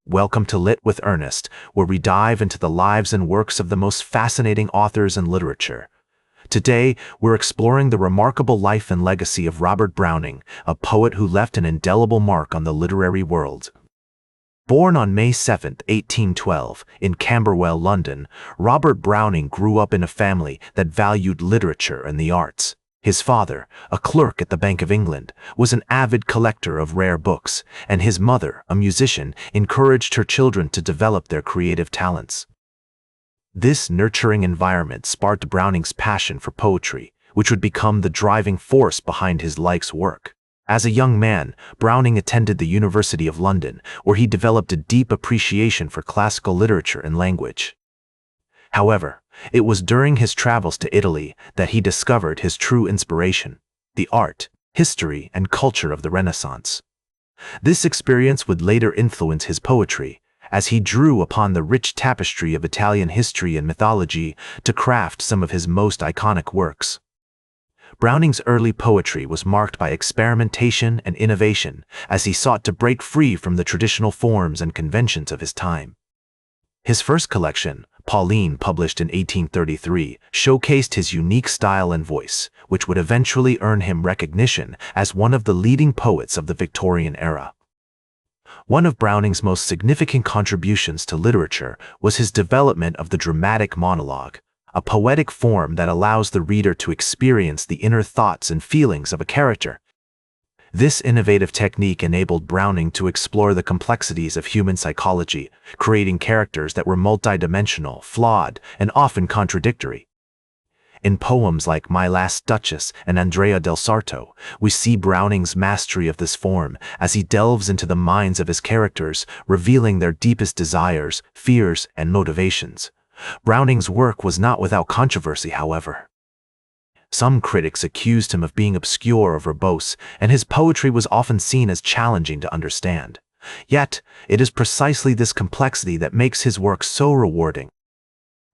Welcome to Lit with Ernest, where we dive into the lives and works of the most fascinating authors in literature. Today, we're exploring the remarkable life and legacy of Robert Browning, a poet who left an indelible mark on the literary world. Born on May 7, 1812, in Camberwell, London, Robert Browning grew up in a family that valued literature and the arts. His father, a clerk at the Bank of England, was an avid collector of rare books, and his mother, a musician, encouraged her children to develop their creative talents. This nurturing environment sparked Browning's passion for poetry, which would become the driving force behind his life's work. As a young man, Browning attended the University of London, where he developed a deep appreciation for classical literature and language. However, it was during his travels to Italy that he discovered his true inspiration: the art, history, and culture of the Renaissance. This experience would later influence his poetry, as he drew upon the rich tapestry of Italian history and mythology to craft some of his most iconic works. Browning's early poetry was marked by experimentation and innovation, as he sought to break free from the traditional forms and conventions of his time. His first collection, Pauline, published in 1833, showcased his unique style and voice, which would eventually earn him recognition as one of the leading poets of the Victorian era. One of Browning's most significant contributions to literature was his development of the dramatic monologue, a poetic form that allows the reader to experience the inner thoughts and feelings of a character. This innovative technique enabled Browning to explore the complexities of human psychology, creating characters that were multidimensional, flawed, and often contradictory. In poems like My Last Duchess and Andrea del Sarto, we see Browning's mastery of this form as he delves into the minds of his characters, revealing their deepest desires, fears, and motivations. Browning's work was not without controversy, however. Some critics accused him of being obscure or verbose, and his poetry was often seen as challenging to understand. Yet, it is precisely this complexity that makes his work so rewarding.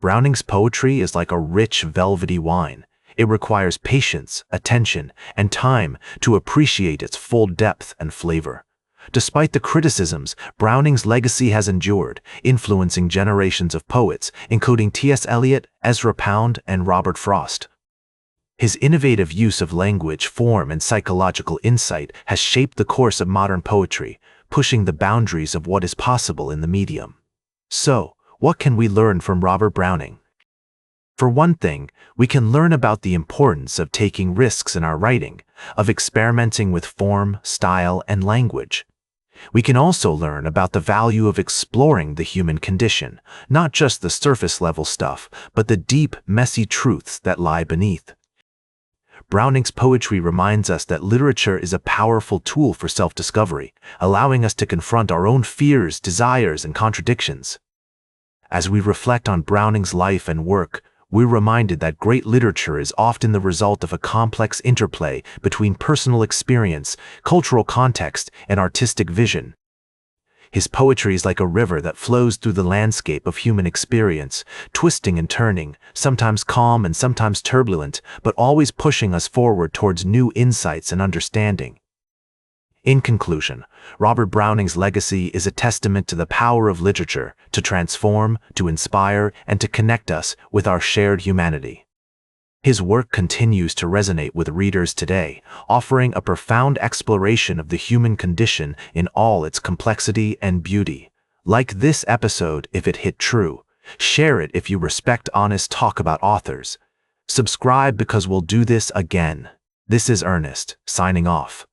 Browning's poetry is like a rich, velvety wine. It requires patience, attention, and time to appreciate its full depth and flavor. Despite the criticisms, Browning's legacy has endured, influencing generations of poets, including T.S. Eliot, Ezra Pound, and Robert Frost. His innovative use of language, form, and psychological insight has shaped the course of modern poetry, pushing the boundaries of what is possible in the medium. So, what can we learn from Robert Browning? For one thing, we can learn about the importance of taking risks in our writing, of experimenting with form, style, and language. We can also learn about the value of exploring the human condition, not just the surface-level stuff, but the deep, messy truths that lie beneath. Browning's poetry reminds us that literature is a powerful tool for self-discovery, allowing us to confront our own fears, desires, and contradictions. As we reflect on Browning's life and work, we're reminded that great literature is often the result of a complex interplay between personal experience, cultural context, and artistic vision. His poetry is like a river that flows through the landscape of human experience, twisting and turning, sometimes calm and sometimes turbulent, but always pushing us forward towards new insights and understanding. In conclusion, Robert Browning's legacy is a testament to the power of literature to transform, to inspire, and to connect us with our shared humanity. His work continues to resonate with readers today, offering a profound exploration of the human condition in all its complexity and beauty. Like this episode if it hit true. Share it if you respect honest talk about authors. Subscribe because we'll do this again. This is Ernest, signing off.